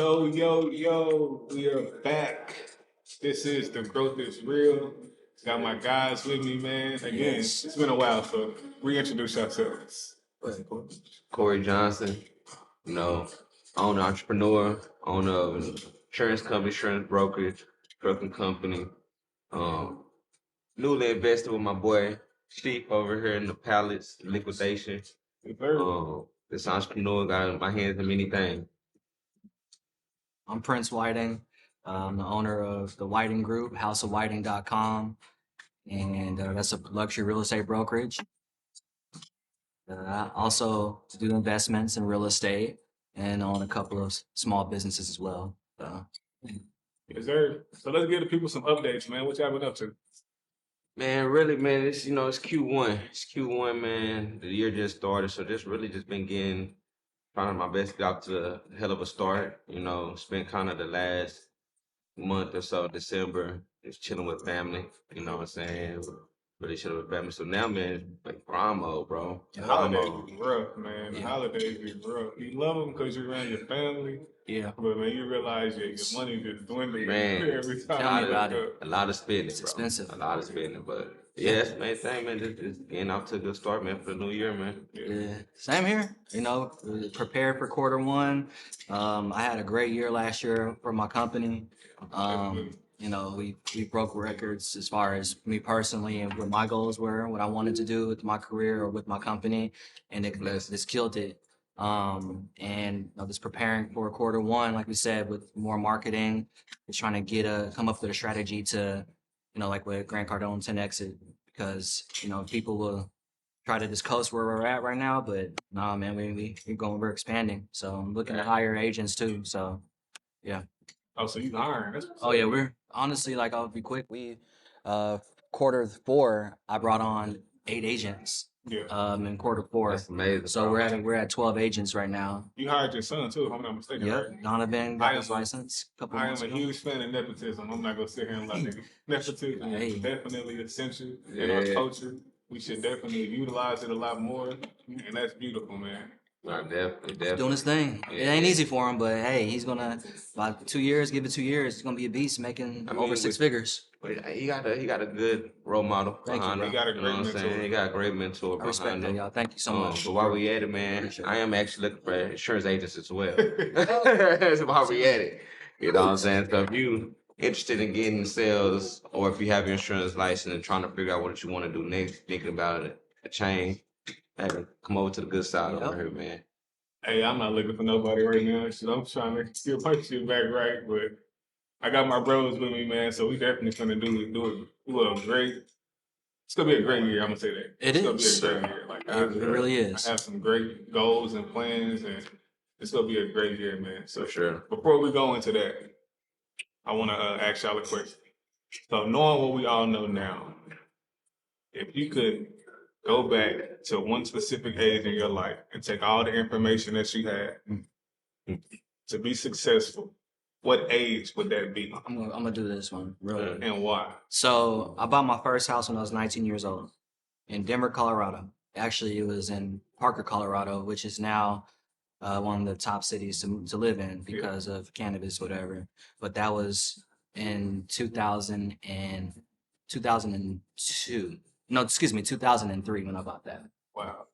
Yo, we are back. This is The Growth is Real. Got my guys with me, man. Again, it's been a while, so reintroduce yourselves. Corey Johnson, you know, owner, entrepreneur, owner of an insurance company, insurance brokerage, trucking company. Um, Newly invested with my boy Sheep over here in the pallets liquidation. This entrepreneur got my hands in many things. I'm Prince Whiting. I'm the owner of the Whiting Group, houseofwhiting.com, and that's a luxury real estate brokerage. I also do investments in real estate and own a couple of small businesses as well. Yes, sir. So let's give the people some updates, man. What y'all been up to? Man, really, man, it's Q1. It's Q1, man. The year just started, so just really just been trying my best to get out to a hell of a start. Spent kind of the last month or so, December, just chilling with family. You know what I'm saying? Really chilling with family. So now, man, like prime mode, bro. The holidays be rough, man. The holidays be rough. You love them because you're around your family. Yeah. But man, you realize your money just dwindling every time. Tell me about it. A lot of spending, It's bro. expensive. A lot of spending, but yeah, that's the main thing, man. Just getting off to a good start, man, for the new year, man. Yeah, same here. Prepared for quarter one. I had a great year last year for my company. We broke records as far as me personally and what my goals were, what I wanted to do with my career or with my company, and this killed it. Just preparing for quarter one, like we said, with more marketing, just trying to come up with a strategy to, like with Grant Cardone 10 exit, because people will try to just coast where we're at right now, but nah, man, we're expanding. So I'm looking to hire agents too. So yeah. Oh, so you hiring? Yeah, we're honestly, like, I'll be quick. We quarter four, I brought on 8 agents. Yeah. In quarter four. That's amazing. So we're at 12 agents right now. You hired your son too, if I'm not mistaken. Yep. Right? Donovan got his license a couple months ago. I am a huge fan of nepotism. I'm not gonna sit here and lie. Nepotism is definitely essential in our culture. We should definitely utilize it a lot more, and that's beautiful, man. Definitely. He's doing his thing. Yeah. It ain't easy for him, but hey, he's gonna about 2 years. Give it 2 years. He's gonna be a beast, making over 6 figures. He got a good role model behind him. He got a great mentor. He got a great mentor behind him. I respect that, y'all. Thank you so much. But while we at it, man, I am actually looking for insurance agents as well. That's while we at it. You know what I'm saying? So if you interested in getting sales, or if you have your insurance license and trying to figure out what you want to do next, thinking about it, a change, hey, come over to the good side over here, man. Hey, I'm not looking for nobody right now. So I'm trying to get my shit back right, but I got my bros with me, man. So we definitely gonna do a great. It's gonna be a great year. I'm gonna say that. It's gonna be a great year. Like it really is. I have some great goals and plans, and it's gonna be a great year, man. So sure. Before we go into that, I want to ask y'all a question. So knowing what we all know now, if you could go back to one specific age in your life and take all the information that you had to be successful, what age would that be? I'm gonna do this one, really. And why? So I bought my first house when I was 19 years old in Denver, Colorado. Actually, it was in Parker, Colorado, which is now one of the top cities to live in because of cannabis, whatever. But that was in 2002. No, excuse me, 2003 when I bought that. Wow.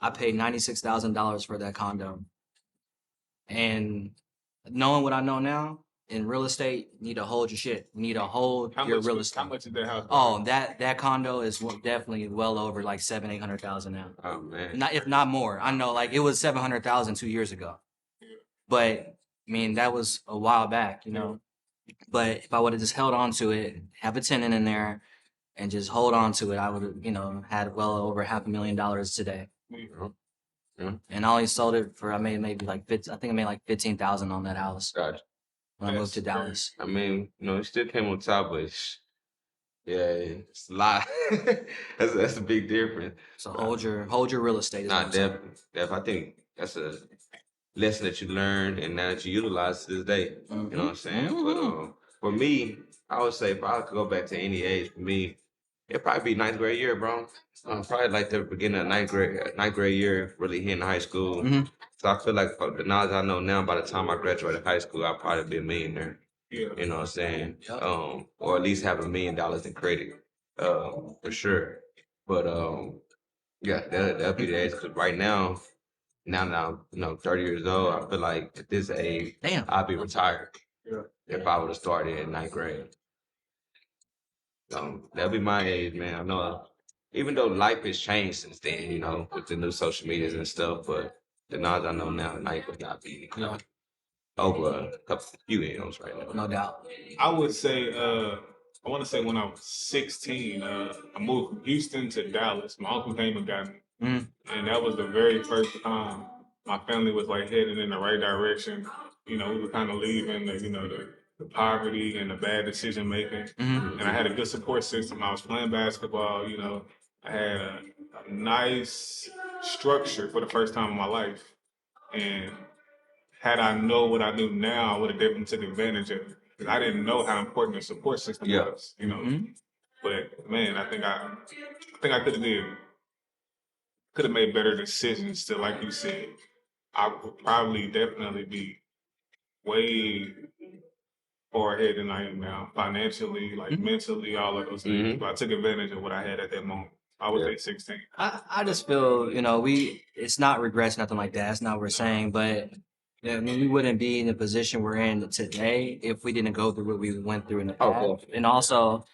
I paid $96,000 for that condo. And knowing what I know now, in real estate, you need to hold your shit. You need to hold your real estate. How much is that house? Oh, that condo is definitely well over like $700,000-800,000 now. Oh man. If not more. I know, like, it was $700,000 2 years ago. Yeah. But I mean, that was a while back, you know. But if I would have just held on to it, have a tenant in there, and just hold on to it, I would have, had well over $500,000 today. Yeah. And I only sold it for, I made maybe like I think I made like $15,000 on that house. Gotcha. When I moved to Dallas. I mean, it still came on top, but it's a lot. that's a big difference. So hold your real estate. Definitely. I think that's a lesson that you learned and now that you utilize to this day. You know what I'm saying? But for me, I would say if I could go back to any age, for me, It'd probably be ninth grade year, bro. Probably like the beginning of ninth grade year, really hitting high school. Mhm. So I feel like for the knowledge I know now, by the time I graduated high school, I'll probably be a millionaire. Yeah. You know what I'm saying? Yep. Or at least have $1 million in credit, for sure. But yeah, that'll be the age. Cause right now, now, 30 years old, I feel like at this age, Damn. I'll be retired Yeah. if I would have started in ninth grade. That'll be my age, man. I know, even though life has changed since then, with the new social medias and stuff, but the knowledge I know now, life would not be, Yeah. over a few years right now. No doubt. I would say, I want to say when I was 16, I moved from Houston to Dallas. My uncle came and got me. Mhm. And that was the very first time my family was like heading in the right direction. We were kind of leaving the poverty and the bad decision making. Mhm. And I had a good support system. I was playing basketball, I had a nice structure for the first time in my life. And had I know what I knew now, I would have definitely took advantage of it. 'Cause I didn't know how important the support system Yeah. was. Mhm. But man, I think I could have made better decisions. Still, like you said, I would probably definitely be way far ahead than I am now, financially, like Mhm. mentally, all of those things. Mhm. But I took advantage of what I had at that moment. I was Yeah. at 16. I just feel, it's not regrets, nothing like that. That's not what we're saying. But I mean, we wouldn't be in the position we're in today if we didn't go through what we went through in the Oh, past. definitely. And also,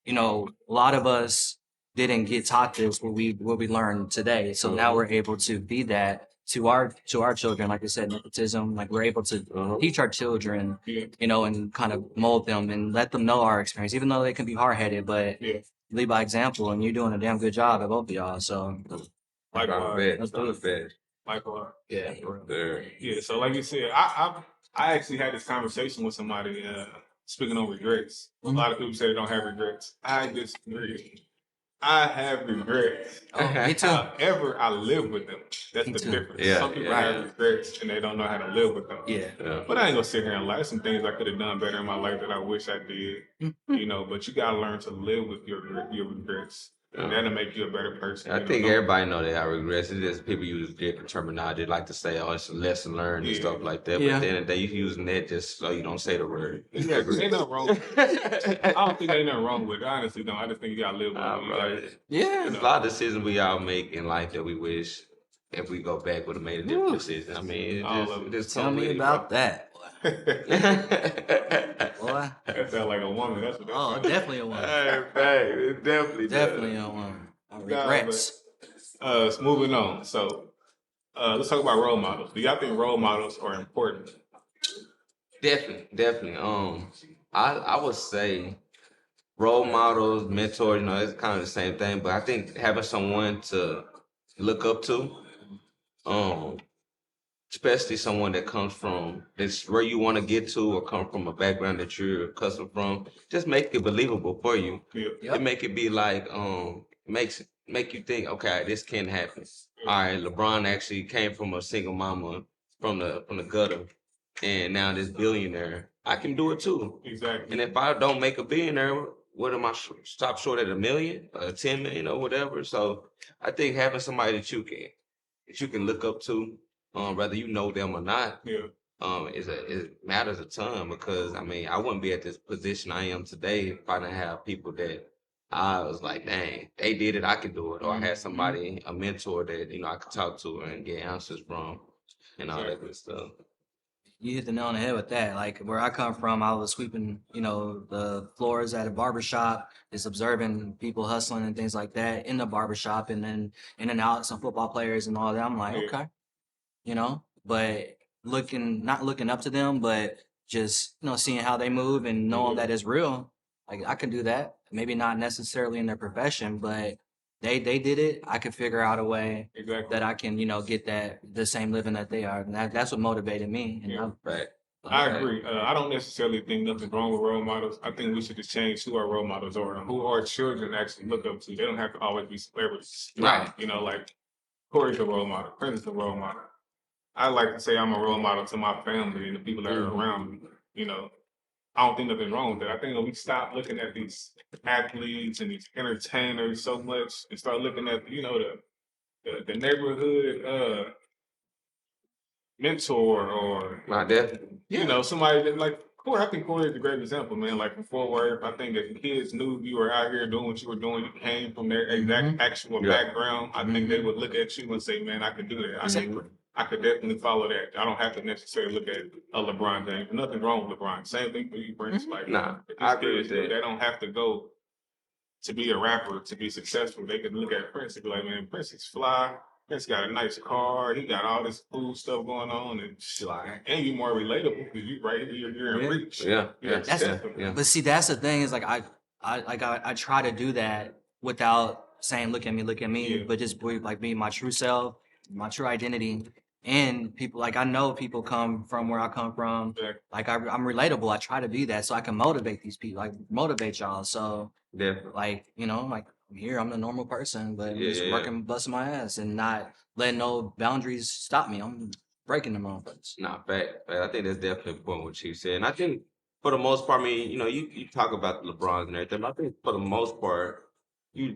a lot of us didn't get taught this what we learned today. So now we're able to be that to our children, like I said, nepotism. Like we're able to teach our children, Yeah, and kind of mold them and let them know our experience, even though they can be hard headed, but yeah. lead by example. And you're doing a damn good job at both of y'all. So Likewise. let's do it. Likewise. Yeah, for real. There. Yeah. So, like you said, I actually had this conversation with somebody. Speaking on regrets, a lot of people say they don't have regrets. I disagree. I have regrets. Oh, me too. However, I live with them. That's Me the too. difference. Yeah, Some people yeah. have regrets and they don't know how to live with them. Yeah. Yeah. But I ain't gonna sit here and lie. There's some things I could have done better in my life that I wish I did. But you gotta learn to live with your regrets. And that'll make you a better person. I think everybody know they have regrets. It's just people use different terminology. They like to say, "Oh, it's a lesson learned" and Yeah. stuff like that. Yeah. But at the end of the day, you using that just so you don't say the word. Yeah, ain't nothing wrong with it. I don't think ain't nothing wrong with it. I honestly don't. I just think you gotta live with Nah, it. bro. Yeah. There's a lot of decisions we all make in life that we wish if we go back would have made a different Woo. decision. I mean, All of it just Tell come me with it, about that, that. boy. That sounds like a woman. That's what that Oh, sounds. definitely a one. It definitely Definitely does. a one. Nah, Regrets. So moving on. So let's talk about role models. Do y'all think role models are important? Definitely. I would say role models, mentors, it's kind of the same thing. But I think having someone to look up to, um, especially someone that comes from that's where you want to get to or come from a background that you're accustomed from, just make it believable for you. Yeah. Yep. It make it be like make you think, okay, this can happen. All right, LeBron actually came from a single mama from the gutter, and now this billionaire. I can do it too. Exactly. And if I don't make a billionaire, what am I stop short at 1 million, 10 million, or whatever? So I think having somebody that you can look up to, whether you know them or not, Yeah. it matters a ton because I mean I wouldn't be at this position I am today if I didn't have people that I was like, dang, they did it, I could do it, or I had somebody, a mentor that I could talk to and get answers from, and all that good stuff. You hit the nail on the head with that. Like where I come from, I was sweeping, the floors at a barbershop, just observing people hustling and things like that in the barbershop and then in and out, some football players and all that. I'm like, Yeah. okay, but not looking up to them, but just, seeing how they move and knowing that it's real. Like I can do that. Maybe not necessarily in their profession, but they did it. I could figure out a way Exactly. that I can, get the same living that they are. And that's what motivated me. And Yeah. Right. I agree. I don't necessarily think nothing's wrong with role models. I think we should just change who our role models are and who our children actually look up to. They don't have to always be celebrities. Right. Like Corey's a role model, Prince is a role model. I like to say I'm a role model to my family and the people that are around me. I don't think nothing wrong with that. I think that we stop looking at these athletes and these entertainers so much and start looking at, the neighborhood mentor or My definitely. somebody that like Corey. I think Corey is a great example, man. Like from Fort Worth, I think if kids knew you were out here doing what you were doing, you came from their exact actual Yeah. background, I think they would look at you and say, "Man, I could do that. I could definitely follow that. I don't have to necessarily look at a LeBron James. Nothing wrong with LeBron. Same thing for you, Prince. Like, Nah, if I these agree kids with that. they don't have to go to be a rapper to be successful. They can look at Prince and be like, man, Prince is fly. Prince got a nice car. He got all this cool stuff going on, and and you more relatable because you're in reach. Yeah, You're yeah, accessible. yeah. But see, that's the thing is like I try to do that without saying look at me, Yeah. but just being my true self, my true identity. And people like I know people come from where I come from. Exactly. Like I'm relatable. I try to be that so I can motivate these people, like motivate y'all. So Definitely. like like I'm here, I'm a normal person, but I'm Yeah, just yeah, working, busting my ass, and not letting no boundaries stop me. I'm breaking them on purpose. Nah, fact. I think that's definitely important what you said. And I think for the most part, I mean, you talk about the LeBrons and everything, but I think for the most part,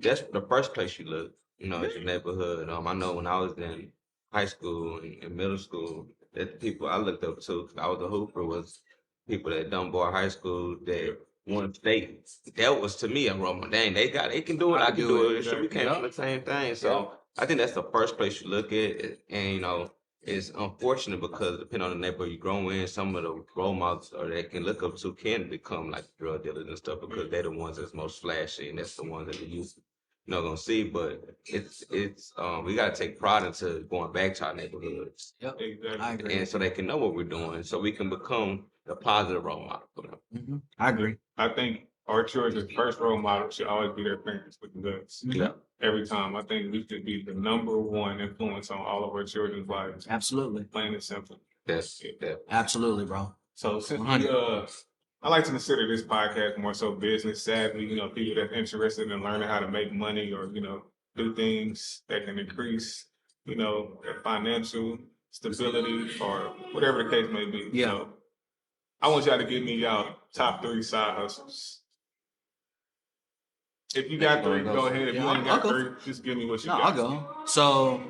that's the first place you look, is your neighborhood. I know when I was in high school and middle school, that the people I looked up to, 'cause I was a hooper, was people at Dunbar High School that won state. That was to me a role model. Dang, they can do it, I can do it. So we came from the same thing. So I think that's the first place you look at, and it's unfortunate because depending on the neighborhood you grow in, some of the role models or they can look up to can become like drug dealers and stuff because they're the ones that's most flashy and that's the ones that the youth gonna see. But it's we gotta take pride into going back to our neighborhoods. Yep, Exactly. I agree. And so they can know what we're doing, so we can become the positive role model for them. I agree. I think our children's first role model should always be their parents with the guts. Yeah. Every time, I think we should be the number one influence on all of our children's lives. Absolutely. Plain and simple. That's that. Absolutely, bro. So since 100. I like to consider this podcast more so business savvy, people that's interested in learning how to make money or, do things that can increase, their financial stability or whatever the case may be. Yeah. So I want y'all to give me y'all top 3 side hustles. If you got 3, go ahead. If you ain't got I'll go. 3, just give me what you No, got. I'll go. So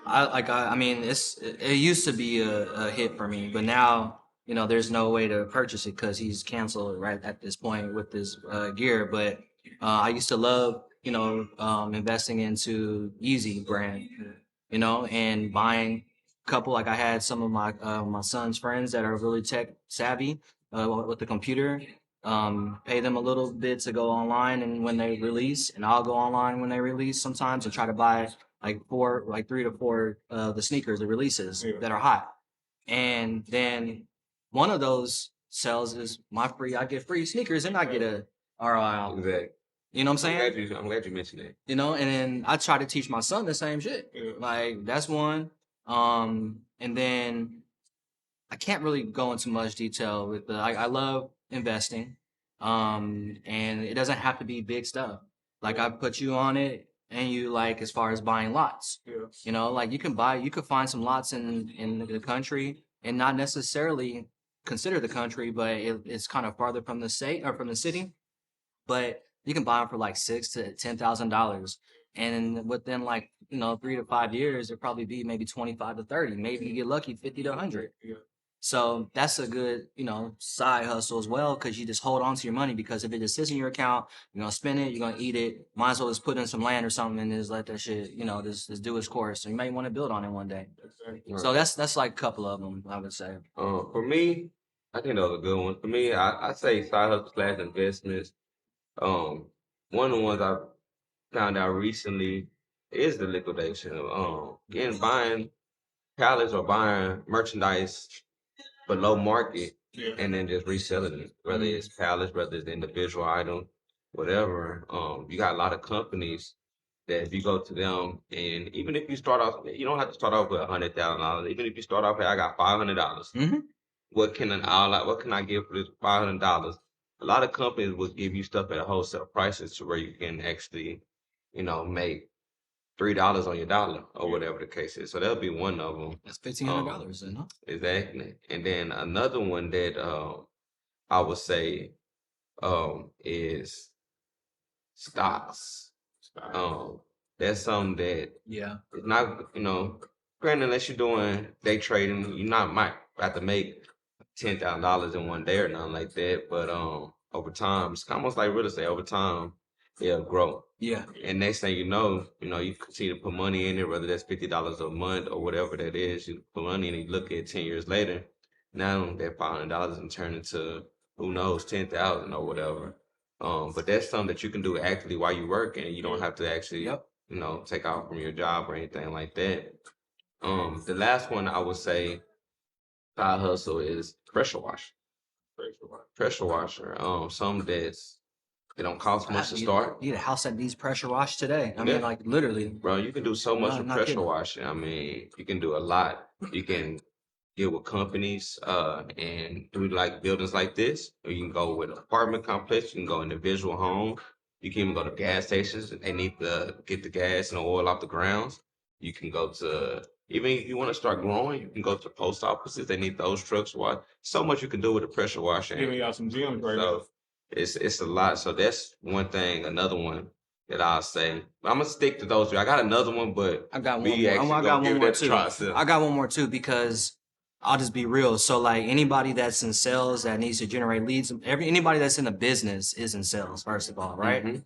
I mean it used to be a hit for me, but now there's no way to purchase it because he's canceled right at this point with this gear. But I used to love investing into Yeezy brand, and buying a couple. Like I had some of my son's friends that are really tech savvy with the computer. Pay them a little bit to go online and when they release, and I'll go online when they release sometimes and try to buy like 3 to 4 the sneakers, the releases that are hot. And then one of those sales is I get free sneakers and I get a ROI. Exactly. You know what I'm saying? I'm glad you mentioned that. And then I try to teach my son the same shit. Yeah. Like that's one. And then I can't really go into much detail with I love investing. And it doesn't have to be big stuff. Like I put you on it and you like as far as buying lots. Yeah. Like you could find some lots in the country and not necessarily consider the country, but it's kind of farther from the state or from the city. But you can buy them for like $6,000 to $10,000. And within 3 to 5 years, it'll probably be maybe 25 to 30. Maybe you get lucky, 50 to 100. Yeah. So that's a good, side hustle as well because you just hold on to your money because if it just sits in your account, you're going to spend it, you're going to eat it. Might as well just put in some land or something and just let that shit, just do its course. So you might want to build on it one day. Exactly. So that's like a couple of them, I would say. For me, I think that was a good one. For me, I say side hustle / investments. One of the ones I found out recently is the liquidation of buying pallets or buying merchandise below market Yeah. and then just reselling it, whether it's pallets, whether it's individual item, whatever. You got a lot of companies that if you go to them and even if you start off, you don't have to start off with $100,000. Even if you start off, I got $500. What can I give for this $500? A lot of companies will give you stuff at a wholesale prices to where you can actually, make $3 on your dollar or whatever the case is. So that'll be one of them. That's $1,500, huh? Exactly. And then another one that I would say is stocks. That's something that Yeah. it's not, granted, unless you're doing day trading, you not might have to make $10,000 in one day or nothing like that. But over time, it's almost like real estate. Over time, it'll grow. Yeah. And next thing you continue to put money in it, whether that's $50 a month or whatever that is. You put money in it, you look at 10 years later, now that $500 and turn into who knows 10,000 or whatever. But that's something that you can do actively while you work, and you don't have to actually, Yep. take off from your job or anything like that. The last one I would say side hustle is pressure washer. Pressure washer. Something it don't cost much to start. You need a house that needs pressure wash today. I Yeah. mean, like literally. Bro, you can do so much with not pressure kidding. washing. I mean, you can do a lot. You can deal with companies and do like buildings like this, or you can go with an apartment complex. You can go individual home. You can even go to gas stations if they need to get the gas and oil off the grounds. You can go to even if you want to start growing, you can go to post offices. They need those trucks washed. So much you can do with a pressure washer. Giving y'all some gems right now. So it's a lot. So that's one thing. Another one that I'll say. I'm gonna stick to those three. I got another one, but I got one we more. actually I gonna got give one it more that a too. try, so. I got one more too because I'll just be real. So like anybody that's in sales that needs to generate leads, anybody that's in a business is in sales, first of all, right? Mhm.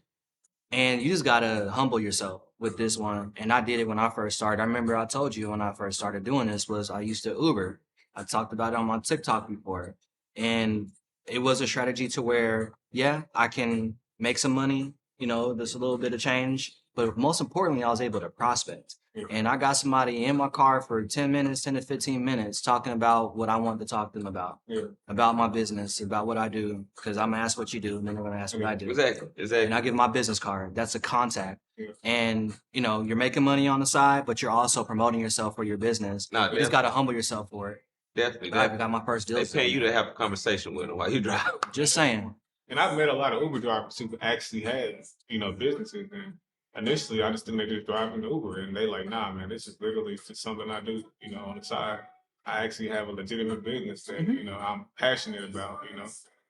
And you just gotta humble yourself with this one. And I did it when I first started. I remember I told you when I first started doing this was I used to Uber. I talked about it on my TikTok before. And it was a strategy to where, yeah, I can make some money, just a little bit of change. But most importantly, I was able to prospect. And I got somebody in my car for 10 minutes, 10 to 15 minutes, talking about what I want to talk to them about my business, about what I do. Because I'm going to ask what you do, and then they're going to ask what I do. Exactly. And I give my business card. That's a contact. Yeah. And, you're making money on the side, but you're also promoting yourself for your business. No, You just got to humble yourself for it. Definitely. I got my first deal. They pay you to have a conversation with them while you drive. Just saying. And I've met a lot of Uber drivers who actually have, businesses. And initially, I just think they just driving the Uber, and they like, nah, man, this is literally just something I do, on the side. I actually have a legitimate business that, I'm passionate about.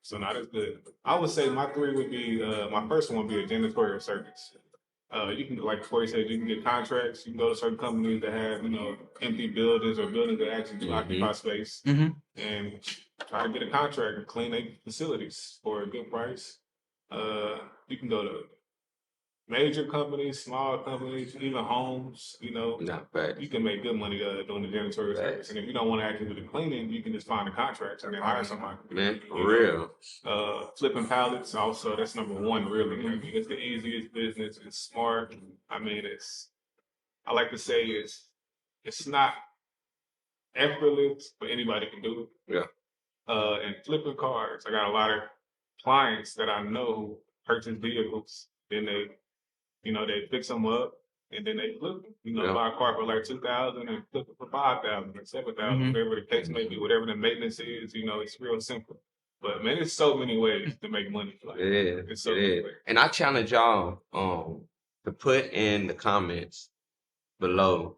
So now that's good. I would say my three would be, my first one would be a janitorial service. You can, like Corey said, you can get contracts. You can go to certain companies that have, empty buildings or buildings that actually do occupy space, and try to get a contract and clean their facilities for a good price. You can go to major companies, small companies, even homes. Not bad. You can make good money doing the janitorial service. And if you don't want to actually do the cleaning, you can just find a contract and then hire somebody. Man, for real. Flipping pallets also, that's number one, really. I mean, it's the easiest business. It's smart. I mean, I like to say it's not effortless, but anybody can do it. Yeah. And flipping cars, I got a lot of clients that I know who purchase vehicles, then they fix them up, and then they flip them. Yeah. Buy a car for like $2,000 and flip it for $5,000 or $7,000, whatever the case may be, whatever the maintenance is. It's real simple. But man, there's so many ways to make money. Like, It is. it's so It many is. ways. And I challenge y'all to put in the comments below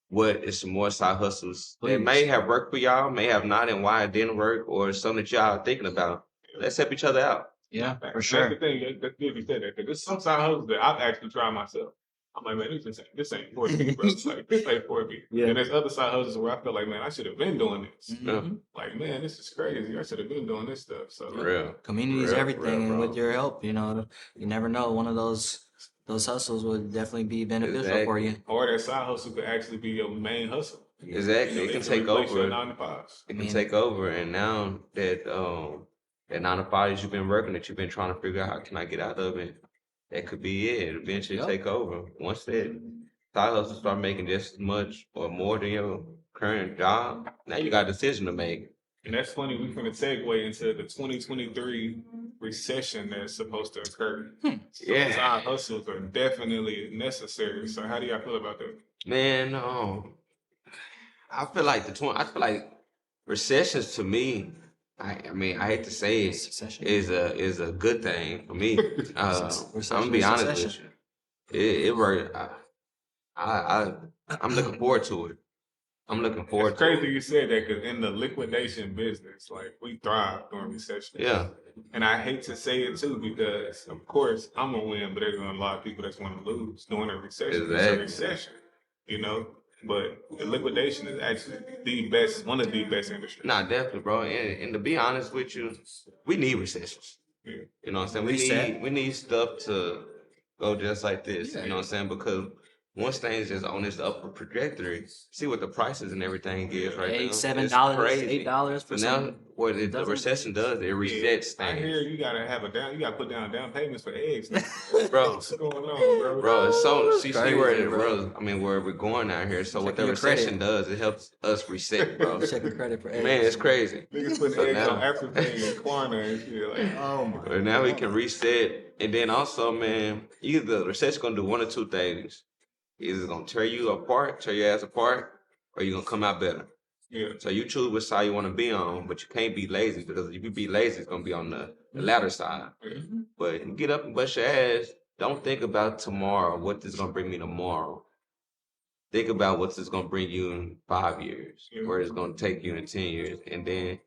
what is some more side hustles that Please. may have worked for y'all, may have not, and why it didn't work, or something that y'all are thinking about. Let's help each other out. Yeah, for That's sure. the thing. That's good you said that. 'Cause there's some side hustles that I've actually tried myself. I'm like, man, this ain't for me, bro. Like, this ain't for me. Yeah. And there's other side hustles where I feel like, man, I should have been doing this. Mhm. Like, man, this is crazy. I should have been doing this stuff. So, For real. Community is Real, everything, real, and bro. with your help, you never know. One of those hustles would definitely be beneficial for you. or that side hustle could actually be your main hustle. Exactly. It It can take replace your over. 9 to 5s. It can take over, and now that 9 to 5 you've been working, that you've been trying to figure out how can I get out of it, that could be it. Eventually Yep. take over. Once that side hustle start making just as much or more than your current job, now you got a decision to make. And that's funny. We're going to segue into the 2023 recession that's supposed to occur. So Yeah. side hustles are definitely necessary. So how do y'all feel about that? Man, I feel like recessions to me. I mean, I hate to say it, Succession. is a good thing for me. I'm gonna be is honest with succession. you. It worked. I'm looking forward to it. I'm looking It's forward to crazy it. you said that because in the liquidation business, like we thrive during recessions. Yeah. And I hate to say it too because, of course, I'm gonna win, but there's gonna be a lot of people that's gonna lose during a recession. It's a Exactly. recession, you know. But the liquidation is actually the best, one of the best industries. Nah, definitely, bro. And to be honest with you, we need recessions. Yeah. You know what I'm saying? Reset. We need stuff to go just like this. Yeah. You know what I'm saying? Because once things just on this upward trajectory, see what the prices and everything is right now. $8, It's $7, crazy. $8 for So now, some. what the doesn't? recession does, it resets I things. hear you gotta have you gotta put down payments for eggs. Now. Bro. What's going on, bro? Bro, it's so see Crazy, where bro. where we're going out here. So what Checking the your credit. recession does, it helps us reset, bro. Checking credit for eggs. Man, it's crazy. Niggas putting So eggs now- on African and Klarna and shit. Like, Oh my. But now we can reset, and then also, man, either the recession gonna do one or two things. Either it's gonna tear you apart, tear your ass apart, or you're gonna come out better. yeah. So you choose which side you want to be on, but you can't be lazy because if you be lazy, it's gonna be on the latter side. Mhm. But you get up and bust your ass. Don't think about tomorrow. What this gonna bring me tomorrow? Think about what this gonna bring you in 5 years, where it's gonna take you in 10 years, and then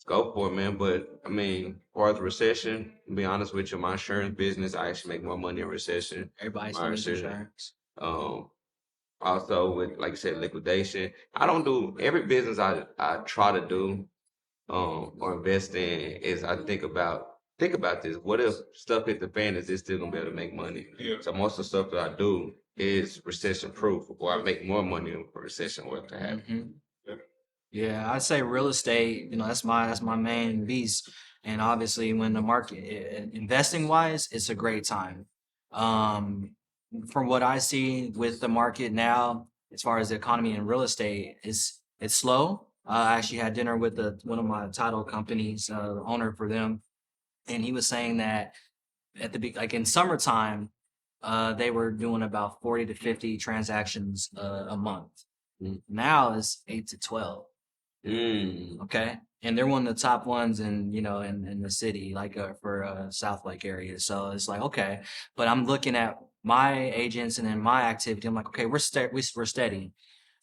go for it, man. But I mean, as far as the recession, to be honest with you, my insurance business, I actually make more money in recession. Everybody's My doing recession. insurance. Also with, like I said, liquidation. I don't do every business I try to do or invest in is I think about this. What if stuff hit the fan? Is it still gonna be able to make money? Yeah. So most of the stuff that I do is recession proof, or I make more money if a recession were to happen. Mhm. Yeah. Yeah, I'd say real estate. That's my main beast. And obviously, when the market investing wise, it's a great time. Um, from what I see with the market now, as far as the economy and real estate, it's slow. I actually had dinner with one of my title companies, the owner for them, and he was saying that like in summertime, they were doing about 40 to 50 transactions a month. Now it's 8 to 12. Okay. And they're one of the top ones in the city, like for South Lake area. So it's like, okay, but I'm looking at my agents and then my activity. I'm like, okay, we're steady.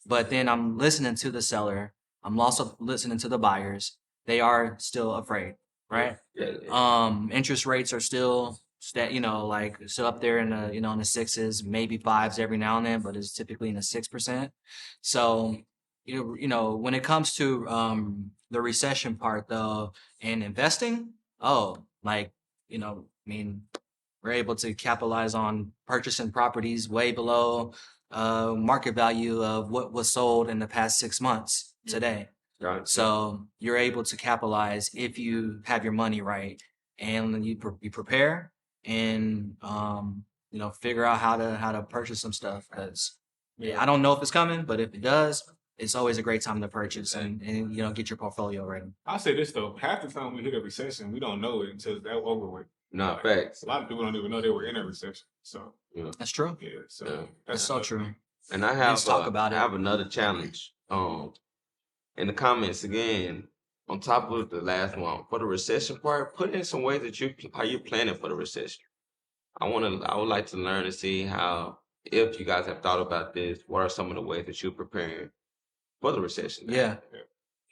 But then I'm listening to the seller. I'm also listening to the buyers. They are still afraid, right? Interest rates are still like still up there in the sixes, maybe fives every now and then, but it's typically in the 6%. So when it comes to the recession part though and investing, I mean, we're able to capitalize on purchasing properties way below market value of what was sold in the past 6 months today. Right. So you're able to capitalize if you have your money right and you prepare and figure out how to purchase some stuff because I don't know if it's coming, but if it does, it's always a great time to purchase and get your portfolio ready. I'll say this though, half the time we hit a recession, we don't know it until it's over with. No, Like, facts. A lot of people don't even know they were in a recession. So That's true. yeah, so Yeah. That's so true. And I Let's have talk about I it. have another challenge. In the comments again, on top of the last one, for the recession part, put in some ways that how you planning for the recession. I would like to learn and see how, if you guys have thought about this, what are some of the ways that you're preparing for the recession? Yeah,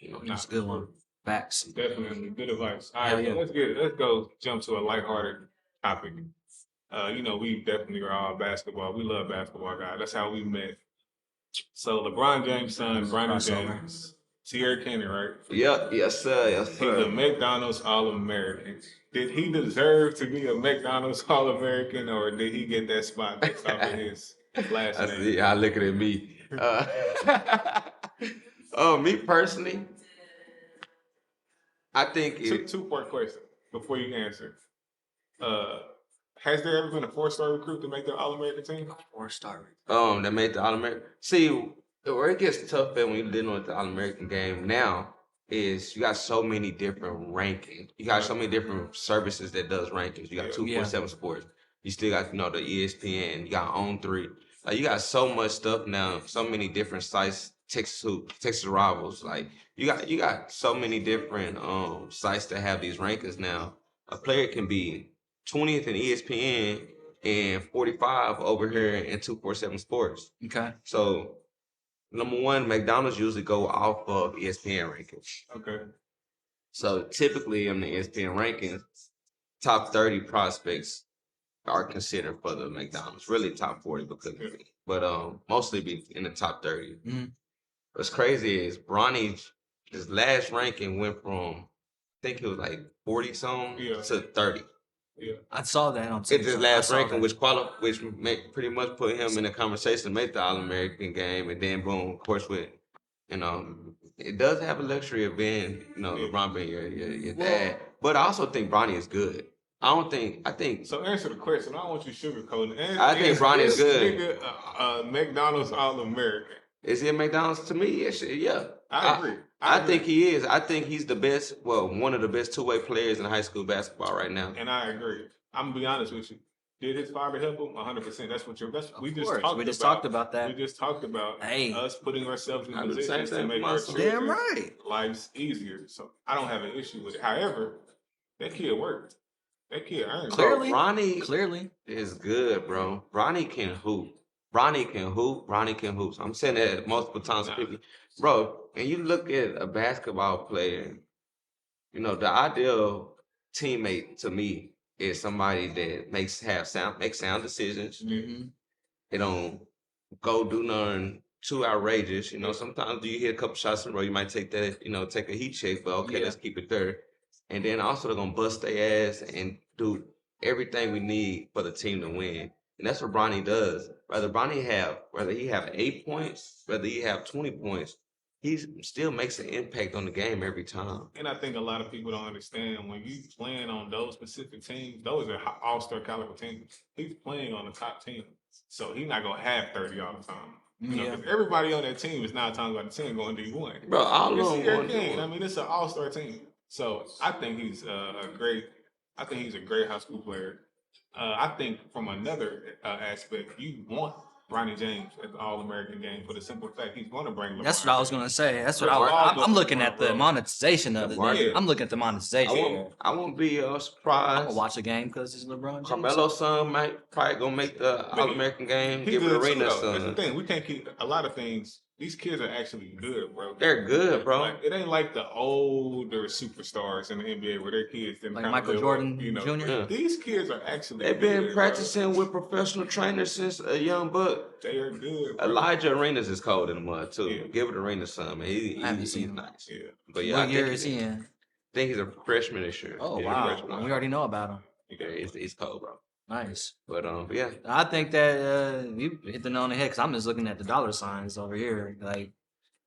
Nah, that's a good one. Facts. definitely good advice. All Hell right, yeah. so let's go jump to a lighthearted topic. We definitely are all basketball. We love basketball, guys. That's how we met. So LeBron James' son, Bronny Crossover. James, Sierra Kenny, right? Yeah, yes sir, yes He's sir. a McDonald's All American. Did he deserve to be a McDonald's All American, or did he get that spot based off of his last I name? see y'all looking at me. Me personally, I think Two-part question before you answer. Has there ever been a 4-star recruit to make the All American team? 4-star. that made the All American. See, where it gets tough at when you're dealing with the All American game now is you got so many different rankings. You got so many different services that does rankings. You got 247 Sports. You still got the ESPN. You got On3. Like you got so much stuff now. So many different sites. Texas Rivals. Like you got so many different sites that have these rankings now. A player can be 20th in ESPN and 45 over here in 247 Sports. Okay. So number one, McDonald's usually go off of ESPN rankings. Okay. So typically in the ESPN rankings, top 30 prospects are considered for the McDonald's. Really top 40 because but mostly be in the top 30. Mhm. What's crazy is Bronny, his last ranking went from I think it was like 40 something to 30. Yeah. I saw that on It's TikTok. his I last saw ranking, that. which pretty much put him in the conversation, make the All American game, and then boom, of course, with it does have a luxury of being, LeBron being your dad. But I also think Bronny is good. I think. So answer the question. I don't want you sugarcoating. I think Bronny is good. Nigga, McDonald's All American. Is he a McDonald's to me? Yeah. I agree. I think he is. I think he's the best. Well, one of the best two-way players in high school basketball right now. And I agree. I'm gonna be honest with you. Did his father help him? 100%. That's what we just talked about that. We just talked about us putting ourselves in positions to make our Damn right. lives easier. So I don't have an issue with it. However, that kid worked. That kid earned. Clearly, Bronny is good, bro. Bronny can hoop. Bronny can hoop. I'm saying that multiple times to people. Bro, and you look at a basketball player, the ideal teammate to me is somebody that makes sound decisions. Mm-hmm. They don't go do nothing too outrageous. Sometimes you hit a couple shots in a row, you might take that, take a heat check, but okay, let's keep it there. And then also they're gonna bust their ass and do everything we need for the team to win. And that's what Bronny does. Whether he have 8 points, whether he have 20 points, he still makes an impact on the game every time. And I think a lot of people don't understand when you playing on those specific teams, those are all-star caliber teams. He's playing on the top team. So he's not gonna have 30 all the time. 'Cause everybody on that team is 9 times out of 10 going D1. Bro, all of them. I mean, it's an all-star team. So I think he's a great high school player. I think from another aspect, you want Bronny James at the All American game for the simple fact he's going to bring LeBron. That's what I was going to say. That's what I'm looking at the monetization of it. I'm looking at the monetization. I won't be surprised. I'm going to watch the game because it's LeBron James. Carmelo's son might probably going to make the All American game. Give it Arena's son. That's the thing. We can't keep a lot of things. These kids are actually good, bro. They're good, bro. Like, it ain't like the older superstars in the NBA where their kids didn't like Michael Jordan Jr. Yeah. These kids are actually They've been practicing with professional trainers since a young buck. They are good, bro. Elijah Arenas is cold in the mud too. Yeah. Give it Arena's son, man. I haven't seen him. Nice. Yeah. But yeah, what year is he in? I think he's a freshman this year. Oh, wow. We already know about him. Yeah, he's cold, bro. Nice. But yeah. I think that you hit the nail on the head because I'm just looking at the dollar signs over here. Like,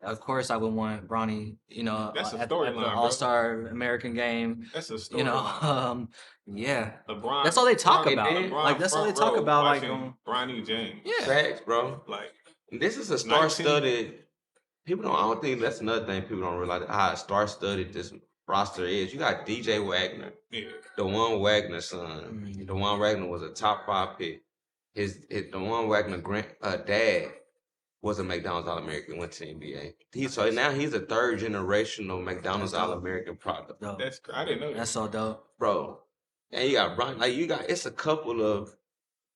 of course, I would want Bronny, that's at the All-Star American game. That's a story. Yeah. LeBron. That's all they talk about. LeBron like, that's all they talk about. Like, Bronny James. Yeah. Facts, bro. Like, this is a star-studded. I don't think that's another thing people don't realize how star-studded this roster is. You got DJ Wagner. Yeah. DeJuan Wagner's son. Mm-hmm. DeJuan Wagner was a top 5 pick. His DeJuan Wagner dad was a McDonald's All American, went to the NBA. So now he's a third generational McDonald's All American product. I didn't know that. That's so dope, bro. And you got Bronny. Like it's a couple of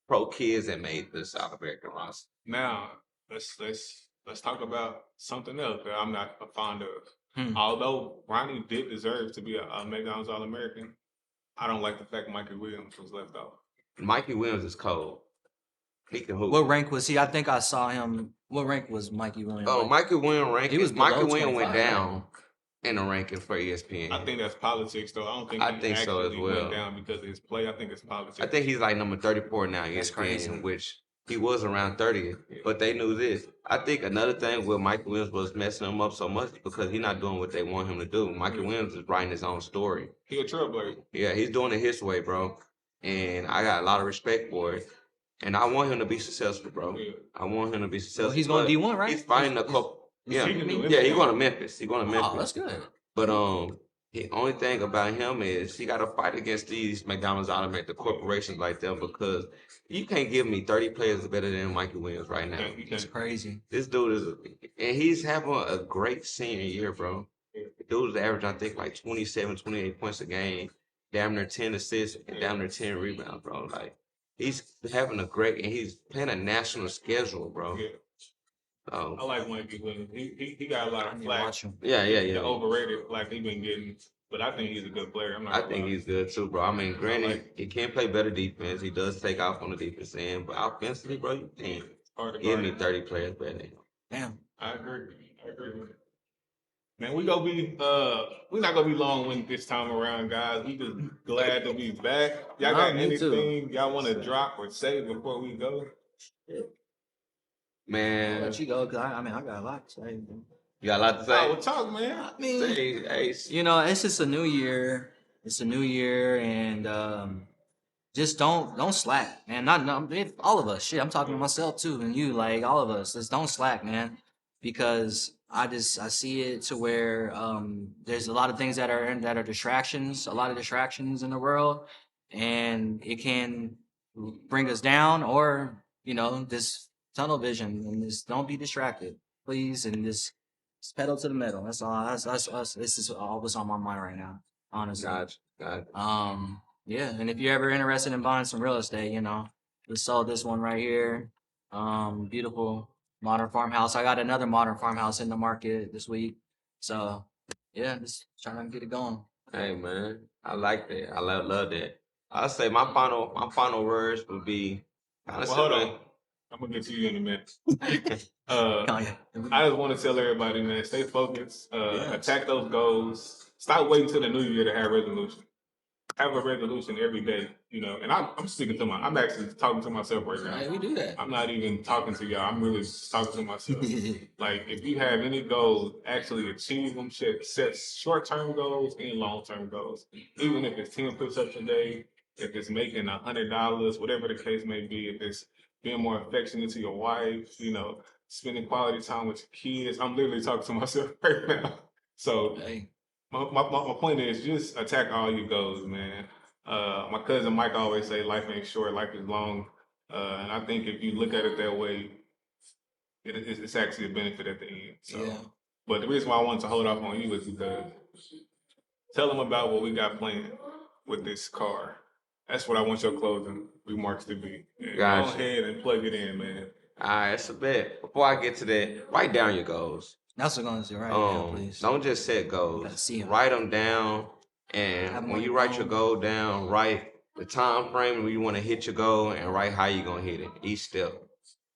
pro kids that made this All American roster. Now let's talk about something else that I'm not fond of. Although Bronny did deserve to be a McDonald's All American, I don't like the fact Mikey Williams was left off. Mikey Williams is cold. He can hoop. What rank was he? I think I saw him. What rank was Mikey Williams? Oh, Mikey Williams ranking. Mikey Williams went down in the ranking for ESPN. I think that's politics, though. I don't think he think so as well. Went down because of his play. I think it's politics. I think he's like number 34 now. That's crazy. Which he was around 30, but they knew this. I think another thing where Mikey Williams was messing him up so much because he's not doing what they want him to do. Mikey Williams is writing his own story. He a trailblazer. Yeah, he's doing it his way, bro. And I got a lot of respect for it. And I want him to be successful, bro. Yeah. I want him to be successful. Well, he's going to D1, right? He's fighting a couple. He's going to Memphis. He's going to Memphis. Oh, that's good. But the only thing about him is he got to fight against these McDonald's All American, the corporations like them, because you can't give me 30 players better than Mikey Williams right now. It's crazy. This dude and he's having a great senior year, bro. The dude is averaging, I think, like 27, 28 points a game, damn near 10 assists, and damn near 10 rebounds, bro. Like, he's having and he's playing a national schedule, bro. Yeah. Oh, I like Mikey Williams. He got a lot I of need to flack. watch him. yeah, yeah, yeah. The overrated flack he been getting, but I think he's a good player. I'm not I gonna think lie. he's good too, bro. I mean, I granted, like he can't play better defense. He does take off on the defense end, but offensively, bro, you can't hard to give guard me him. 30 players better than him. Damn. I agree. I agree with it. Man, we're not gonna be long winded this time around, guys. We just glad to be back. Y'all Nah, got me too. anything y'all wanna drop or say before we go? I'll Man, let you go, cause I mean I got a lot to say. you got a lot to Oh, say? well, talk, man. I mean, Say, hey, you know, it's just a new year. It's a new year, and just don't slack, man. All of us. Shit, I'm talking to myself too, and you, like all of us. Just don't slack, man, because I see it to where there's a lot of things that are distractions, a lot of distractions in the world, and it can bring us down, or this tunnel vision, and just don't be distracted, please, and just pedal to the metal. That's all. That's this is all what's on my mind right now, honestly. gotcha. Yeah, and if you're ever interested in buying some real estate, we sold this one right here. Beautiful modern farmhouse. I got another modern farmhouse in the market this week. So yeah, just trying to get it going. Hey, man, I like that. I love that. I'll say my final words would be kind of Well, hold similar. on. I'm gonna get to you in a minute. Kanye. I just want to tell everybody, man, stay focused. Yes. Attack those goals. Stop waiting till the new year to have resolution. Have a resolution every day, And I'm speaking to I'm actually talking to myself right now. Hey, we do that. I'm not even talking to y'all. I'm really talking to myself. Like, if you have any goals, actually achieve them. Set short-term goals and long-term goals. Even if it's 10 push-ups a day, if it's making $100, whatever the case may be, if it's being more affectionate to your wife, spending quality time with your kids. I'm literally talking to myself right now. So Hey, my point is just attack all your goals, man. My cousin Mike always say life ain't short, life is long. And I think if you look at it that way, it's actually a benefit at the end. So, yeah. but the reason why I wanted to hold off on you is because tell them about what we got planned with this car. That's what I want your closing remarks to be. And Gotcha. Go ahead and plug it in, man. All right, it's a bet. Before I get to that, write down your goals. That's what I'm gonna do right now, please. Don't just set Gotta goals. see 'em. Write them down, Have and 'em when on you your write your phone. goal down, write the time frame when you want to hit your goal, and write how you gonna hit it each step.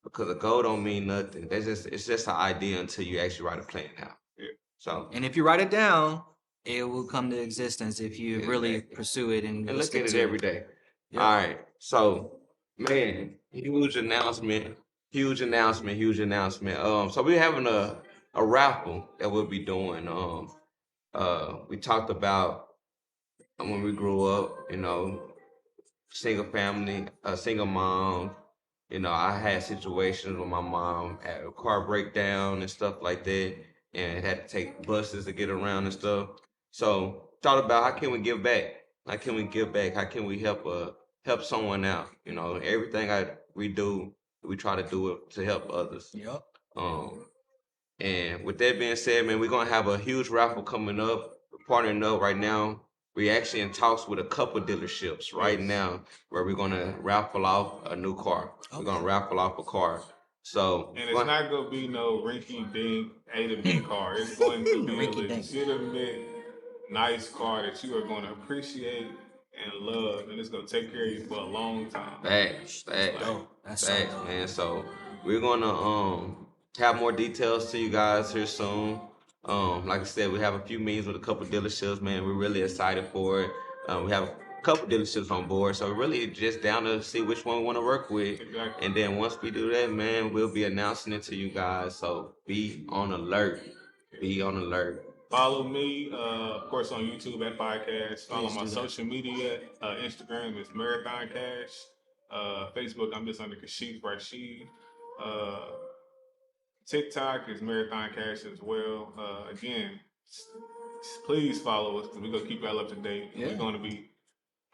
Because a goal don't mean nothing. It's just an idea until you actually write a plan out. Yeah. So And if you write it down, it will come to existence if you really Exactly. pursue it and look stick at it to every day. Yeah. All right. So, man, huge announcement. So we're having a raffle that we'll be doing. We talked about when we grew up, single family, single mom. I had situations with my mom had a car breakdown and stuff like that, and had to take buses to get around and stuff. So thought about how can we give back? How can we give back? How can we help someone out? Everything we do, we try to do it to help others. Yep. And with that being said, man, we're gonna have a huge raffle coming up. We're partnering up right now. We're actually in talks with a couple dealerships right Yes. now where we're gonna raffle off a new car. We're gonna raffle off a car. So And it's not gonna be no rinky dink A to B car. It's going to be a Rinky-dink. legitimate, nice car that you are going to appreciate and love, and it's gonna take care of you for a long time. Facts. Dope. That's so Facts, dope. man. So we're gonna have more details to you guys here soon. Like I said, we have a few meetings with a couple dealerships, man. We're really excited for it. We have a couple dealerships on board, so we're really just down to see which one we want to work with. Exactly. And then once we do that, man, we'll be announcing it to you guys. So be on alert. Be on alert. Follow me, of course, on YouTube at Podcast. Follow Please my do that. social media. Instagram is Marathon Cash. Facebook, I'm just under Kashif Rashid. TikTok is Marathon Cash as well. Again, please follow us because we're going to keep y'all up to date. Yeah. We're going to be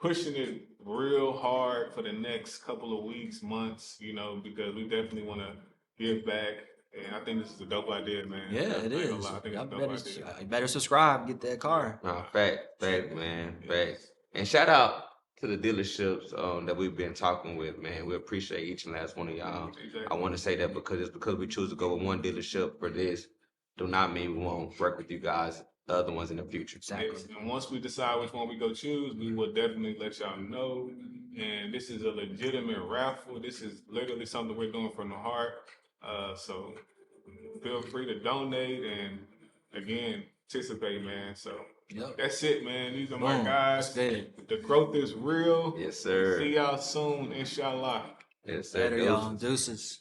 pushing it real hard for the next couple of weeks, months, because we definitely want to give back. And I think this is a dope idea, man. Yeah, it I ain't gonna is. lie, I think Y'all it's a dope idea. better subscribe, get that car. Facts, man. Facts. And shout out to the dealerships that we've been talking with, man, we appreciate each and last one of y'all. Exactly. I want to say that because we choose to go with one dealership for this, do not mean we won't work with you guys, the other ones in the future. Exactly. Yes, and once we decide which one we go choose, we will definitely let y'all know. And this is a legitimate raffle. This is literally something we're doing from the heart. So feel free to donate and again participate, man. So Yep. that's it, man. These are my Boom. guys. That's good. The growth is real. Yes, sir. See y'all soon, inshallah. Yes, sir. Later, y'all. Deuces.